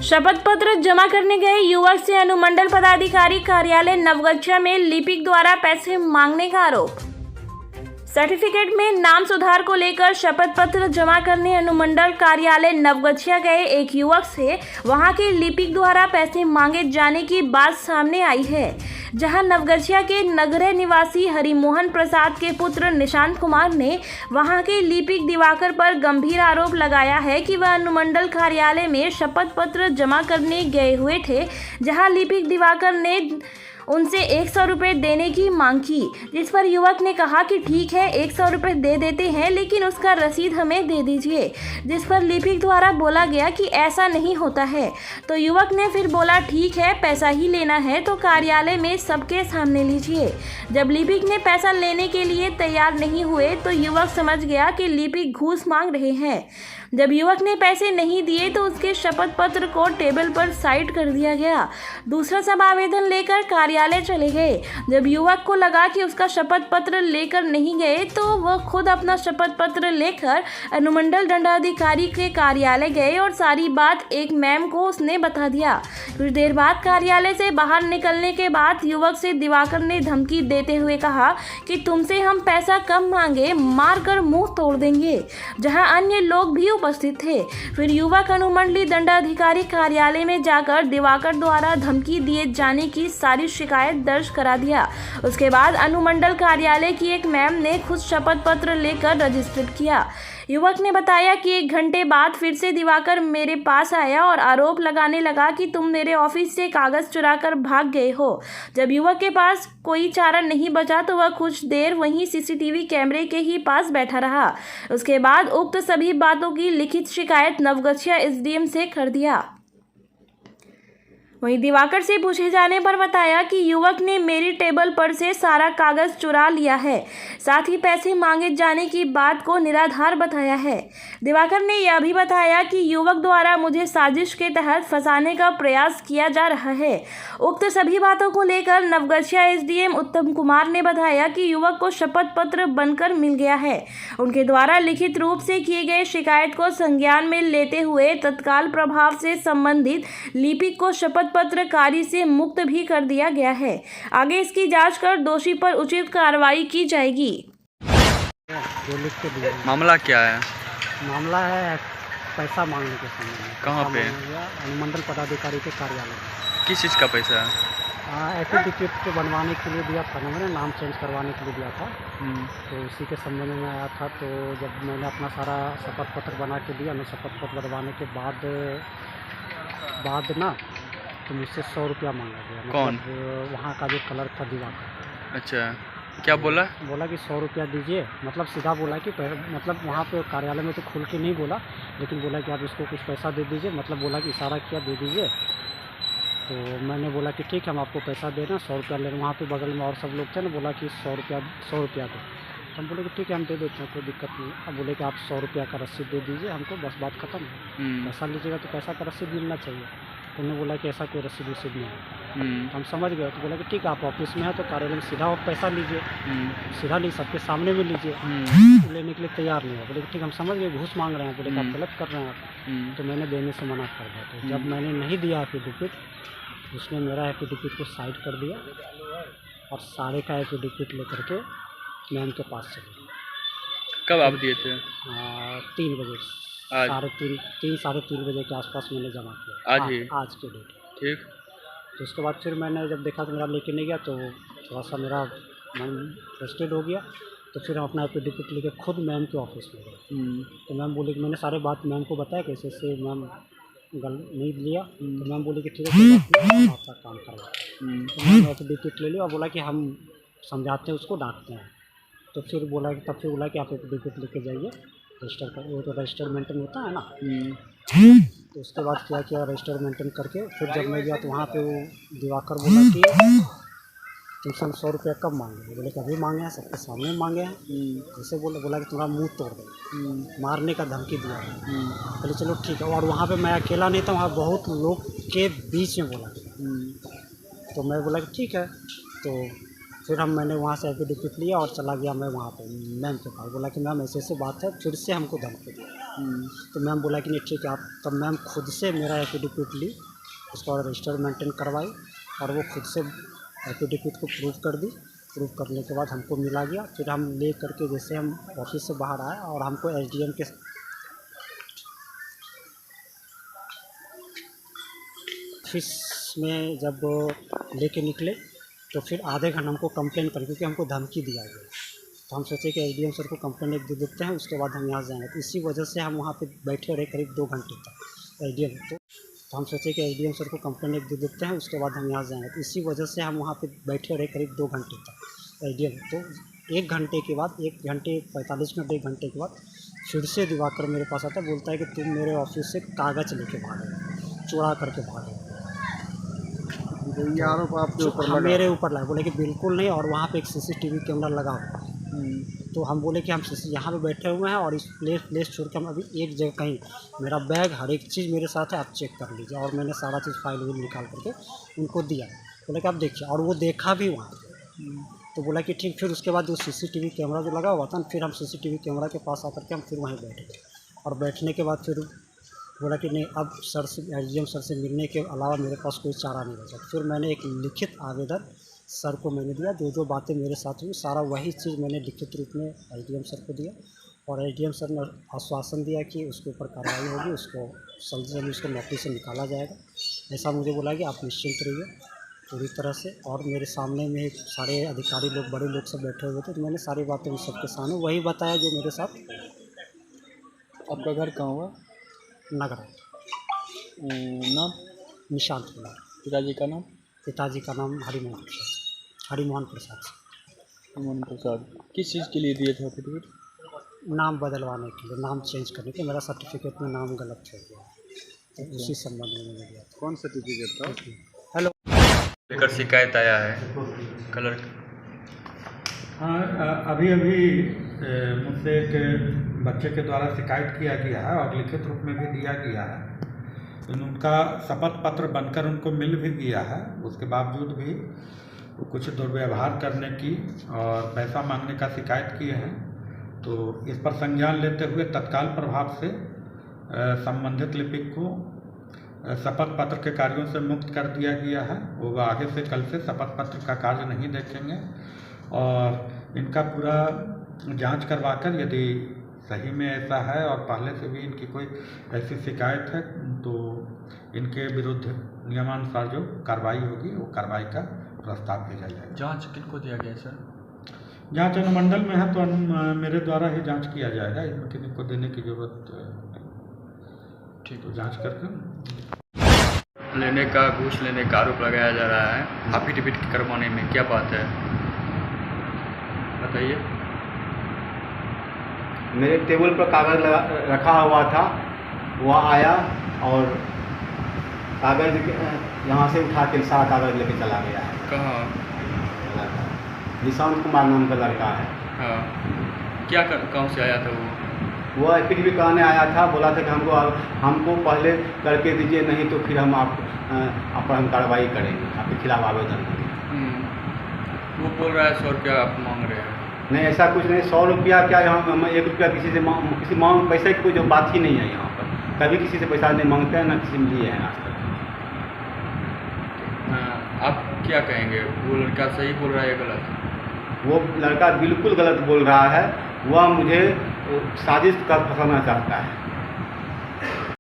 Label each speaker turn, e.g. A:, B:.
A: शपथ पत्र जमा करने गए युवक से अनुमंडल पदाधिकारी कार्यालय नवगछिया में लिपिक द्वारा पैसे मांगने का आरोप। सर्टिफिकेट में नाम सुधार को लेकर शपथ पत्र जमा करने अनुमंडल कार्यालय नवगछिया गए एक युवक से वहां के लिपिक द्वारा पैसे मांगे जाने की बात सामने आई है, जहां नवगछिया के नगरीय निवासी हरिमोहन प्रसाद के पुत्र निशांत कुमार ने वहां के लिपिक दिवाकर पर गंभीर आरोप लगाया है कि वह अनुमंडल कार्यालय में शपथ पत्र जमा करने गए हुए थे, जहां लिपिक दिवाकर ने उनसे 100 रुपये देने की मांग की, जिस पर युवक ने कहा कि ठीक है 100 रुपये दे देते हैं, लेकिन उसका रसीद हमें दे दीजिए, जिस पर लिपिक द्वारा बोला गया कि ऐसा नहीं होता है। तो युवक ने फिर बोला ठीक है पैसा ही लेना है तो कार्यालय में सबके सामने लीजिए। जब लिपिक ने पैसा लेने के लिए तैयार नहीं हुए तो युवक समझ गया कि लिपिक घूस मांग रहे हैं। जब युवक ने पैसे नहीं दिए तो उसके शपथ पत्र को टेबल पर साइड कर दिया गया। दूसरा सब आवेदन लेकर कार्यालय चले गए। जब युवक को लगा कि उसका शपथ पत्र लेकर नहीं गए तो वह खुद अपना शपथ पत्र लेकर अनुमंडल दंडाधिकारी के कार्यालय गए और सारी बात एक मैम को उसने बता दिया। कुछ देर बाद कार्यालय से बाहर निकलने के बाद युवक से दिवाकर ने धमकी देते हुए कहा कि तुमसे हम पैसा कम मांगे, मार कर मुंह तोड़ देंगे, जहां अन्य लोग भी उपस्थित थे। फिर युवक अनुमंडली दंडाधिकारी कार्यालय में जाकर दिवाकर द्वारा धमकी दिए जाने की सारी शिकायत दर्ज करा दिया। उसके बाद अनुमंडल कार्यालय की एक मैम ने खुद शपथ पत्र लेकर रजिस्टर्ड किया। युवक ने बताया कि 1 घंटे बाद फिर से दिवाकर मेरे पास आया और आरोप लगाने लगा कि तुम मेरे ऑफिस से कागज चुरा कर भाग गए हो। जब युवक के पास कोई चारा नहीं बचा तो वह कुछ देर वहीं सीसीटीवी कैमरे के ही पास बैठा रहा। उसके बाद उक्त सभी बातों की लिखित शिकायत नवगछिया एसडीएम से कर दिया। वहीं दिवाकर से पूछे जाने पर बताया कि युवक ने मेरी टेबल पर से सारा कागज चुरा लिया है, साथ ही पैसे मांगे जाने की बात को निराधार बताया है। दिवाकर ने यह भी बताया कि युवक द्वारा मुझे साजिश के तहत फंसाने का प्रयास किया जा रहा है। उक्त सभी बातों को लेकर नवगछिया एसडीएम उत्तम कुमार ने बताया कि युवक को शपथ पत्र बनकर मिल गया है। उनके द्वारा लिखित रूप से किए गए शिकायत को संज्ञान में लेते हुए तत्काल प्रभाव से संबंधित लिपिक को शपथ पत्रकारी से मुक्त भी कर दिया गया है। आगे इसकी जांच कर दोषी पर उचित कार्रवाई की जाएगी।
B: मामला क्या है?
C: मामला है पैसा मांगने के संबंध में।
B: कहाँ पे?
C: अनुमंडल पदाधिकारी के कार्यालय।
B: किस चीज़ का पैसा है?
C: एफिडेविट बनवाने के लिए दिया था, मैंने नाम चेंज करवाने के लिए दिया था। तो उसी के संबंध में आया था। तो जब मैंने अपना सारा शपथ पत्र बना के दिया ना, शपथ पत्र बनवाने के बाद ना तो मुझसे 100 रुपया मांगा गया।
B: कौन?
C: वहाँ का जो कलर था दिवाकर।
B: अच्छा, क्या बोला?
C: बोला कि 100 रुपया दीजिए, मतलब सीधा बोला कि मतलब वहाँ पे कार्यालय में तो खुल के नहीं बोला, लेकिन बोला कि आप इसको कुछ पैसा दे दीजिए, मतलब बोला कि इशारा किया दे दीजिए। तो मैंने बोला कि ठीक है हम आपको पैसा दे रहे हैं, 100 रुपया ले रहे हैं। वहाँ पे बगल में और सब लोग थे ना, बोला कि 100 रुपया दो। तो हम बोले कि ठीक है हम दे देते हैं, कोई दिक्कत नहीं। अब बोले कि आप 100 रुपया का रसीद दे दीजिए हमको, बस बात खत्म है। पैसा लीजिएगा तो पैसा का रसीद मिलना चाहिए। तो उन्होंने बोला कि ऐसा कोई रसीद नहीं है। तो हम समझ गए। तो बोला कि ठीक है आप ऑफिस में हैं तो कार्यालय में सीधा आप पैसा लीजिए, सीधा नहीं सबके सामने में लीजिए। तो लेने के लिए तैयार नहीं है। बोले कि ठीक हम समझ गए घूस मांग रहे हैं। बोले कि आप गलत कर रहे हैं आप। तो मैंने देने से मना कर दिया। तो जब मैंने नहीं दिया एफिडेविट, उसने मेरा एफिडेविट को साइड कर दिया और सारे का एफिडेविट लेकर के मैम के पास चले गए।
B: कब आप दिए थे?
C: 3 बजे, साढ़े तीन बजे के आसपास मैंने जमा किया।
B: आज ही?
C: आज के डेट।
B: ठीक।
C: तो उसके बाद फिर मैंने जब देखा तो मेरा लेके नहीं गया, तो थोड़ा सा मेरा मन फ्रस्ट्रेट हो गया। तो फिर हम अपना एफिडेविट लेके खुद मैम के ऑफिस में गए। तो मैम बोली कि मैंने सारे बात मैम को बताया कैसे से मैम नहीं लिया। तो मैम बोली कि ठीक है आपका काम करवा। तो मैंने एफिडेविट ले लिया और बोला कि हम समझाते हैं उसको, डांटते हैं। तो फिर बोला कि आप एफिडेविट लेके जाइए रजिस्टर कर, वो तो रजिस्टर मेंटेन होता है ना। तो उसके बाद क्या रजिस्टर मेंटेन करके फिर जब मैं गया तो वहाँ पे वो दिवाकर बोला कि तुमसे 100 रुपया कब मांगे? बोले कि अभी मांगे हैं, सबके सामने मांगे हैं। जैसे बोला कि तुम्हारा मुंह तोड़ दे, मारने का धमकी दिया। बोले चलो ठीक है। और वहाँ पे मैं अकेला नहीं था, वहाँ बहुत लोग के बीच में बोला। तो मैं बोला कि ठीक है। तो फिर मैंने वहाँ से एफिडेविट लिया और चला गया मैं वहाँ पे मैम के पास। बोला कि मैम ऐसे बात है, फिर से हमको धमकी दिया। तो मैम बोला कि नहीं ठीक है आप, तब मैम खुद से मेरा एफिडेविट ली, उसका और रजिस्टर मेंटेन करवाई और वो खुद से एफिडेविट को प्रूव कर दी। प्रूव करने के बाद हमको मिला गया। फिर हम ले करके जैसे हम ऑफिस से बाहर आए और हमको एसडीएम के ऑफिस में जब लेके निकले तो फिर आधे घंटे हमको कंप्लेन कर, क्योंकि हमको धमकी दिया गया। तो हम सोचे कि एसडीएम सर को कंप्लेन एक दे देते हैं, उसके बाद हम यहाँ जाएंगे। तो इसी वजह से हम वहाँ पे बैठे रहे करीब 2 घंटे तक एसडीएम। तो हम सोचे कि एसडीएम सर को कंप्लेन एक दे देते हैं, उसके बाद हम यहाँ जाएंगे। तो इसी वजह से हम वहाँ पे बैठे रहे करीब 2 घंटे तक एसडीएम। तो 1 घंटे के बाद 1 घंटे 45 मिनट 1 घंटे के बाद फिर से दिवाकर मेरे पास आता, बोलता है कि तुम मेरे ऑफिस से कागज़ लेके भागे, चुरा करके भागे।
D: ये आरोप आपके ऊपर लगा?
C: मेरे ऊपर लगा। बोले कि बिल्कुल नहीं, और वहाँ पे एक सीसीटीवी कैमरा लगा हुआ। तो हम बोले कि हम यहाँ पे बैठे हुए हैं और इस प्लेस छोड़ के हम अभी एक जगह कहीं, मेरा बैग हर एक चीज़ मेरे साथ है, आप चेक कर लीजिए। और मैंने सारा चीज़ फाइल वाइल निकाल करके उनको दिया। बोले कि आप देखिए, और वो देखा भी वहाँ। तो बोला कि ठीक। फिर उसके बाद जो सीसीटीवी कैमरा जो लगा हुआ था, फिर हम सीसीटीवी कैमरा के पास आकर के हम फिर वहीं बैठे। और बैठने के बाद फिर बोला कि नहीं, अब सर से एसडीएम सर से मिलने के अलावा मेरे पास कोई चारा नहीं बचा। फिर मैंने एक लिखित आवेदन सर को मैंने दिया, जो बातें मेरे साथ हुई सारा वही चीज़ मैंने लिखित रूप में एसडीएम सर को दिया। और एसडीएम सर ने आश्वासन दिया कि उसके ऊपर कार्रवाई होगी, उसको जल्दी से उसको नौकरी से निकाला जाएगा। ऐसा मुझे बोला कि आप निश्चिंत रहिए पूरी तरह से। और मेरे सामने में सारे अधिकारी लोग, बड़े लोग सब बैठे हुए थे, तो मैंने सारी बातें उन सबके सामने वही बताया जो मेरे साथ।
D: आपका घर कहाँ हुआ?
C: नगरा।
D: नाम?
C: निशांत कुमार।
D: पिताजी का नाम?
C: पिताजी का नाम हरिमोहन प्रसाद।
D: हनुमान प्रसाद। किस चीज़ के लिए दिए थे एफिडेविट?
C: नाम बदलवाने के लिए, नाम चेंज करने के। मेरा सर्टिफिकेट में नाम गलत हो गया, तो उसी संबंध में मैंने दिया था।
D: कौन सर्टिफिकेट था?
C: हेलो,
B: लेकर शिकायत आया है कलर।
E: हाँ, अभी मुझसे एक बच्चे के द्वारा शिकायत किया गया है और लिखित रूप में भी दिया गया है। उनका शपथ पत्र बनकर उनको मिल भी गया है। उसके बावजूद भी वो कुछ दुर्व्यवहार करने की और पैसा मांगने का शिकायत किए हैं। तो इस पर संज्ञान लेते हुए तत्काल प्रभाव से संबंधित लिपिक को शपथ पत्र के कार्यों से मुक्त कर दिया गया है। वो आगे से कल से शपथ पत्र का कार्य नहीं देखेंगे और इनका पूरा जांच करवाकर यदि सही में ऐसा है और पहले से भी इनकी कोई ऐसी शिकायत है तो इनके विरुद्ध नियमानुसार जो कार्रवाई होगी वो कार्रवाई का प्रस्ताव भेजा जाएगा।
B: जांच किनको दिया गया सर?
E: जांच अनुमंडल में है तो मेरे द्वारा ही जांच किया जाएगा, इसमें किसी को देने की जरूरत नहीं।
B: ठीक,
E: तो जांच करके
B: लेने का, घूस लेने का आरोप लगाया जा रहा है एफिडेविट करवाने में, क्या बात है बताइए।
F: मेरे टेबल पर कागज़ रखा हुआ था, वह आया और कागज़ यहाँ से उठा के सारा कागज़ लेके चला गया है।
B: कहाँ?
F: निशांत कुमार नाम का लड़का है।
B: हाँ, क्या गाँव से आया था वो?
F: एफिडेविट कराने आया था। बोला था कि हमको पहले करके दीजिए, नहीं तो फिर हम आप पर हम कार्रवाई करेंगे, आपके खिलाफ आवेदन करेंगे।
B: वो बोल रहा है 100 रुपया आप मांग रहे हैं।
F: नहीं, ऐसा कुछ नहीं। 100 रुपया क्या, यहाँ 1 रुपया किसी से किसी मांग पैसे की कोई जो बात ही नहीं है यहाँ पर। कभी किसी से पैसा नहीं मांगते हैं, ना किसी ने लिए हैं आज तक।
B: आप क्या कहेंगे, वो लड़का सही बोल रहा है या गलत?
F: वो लड़का बिल्कुल गलत बोल रहा है। वह मुझे साजिश कर फंसाना चाहता है।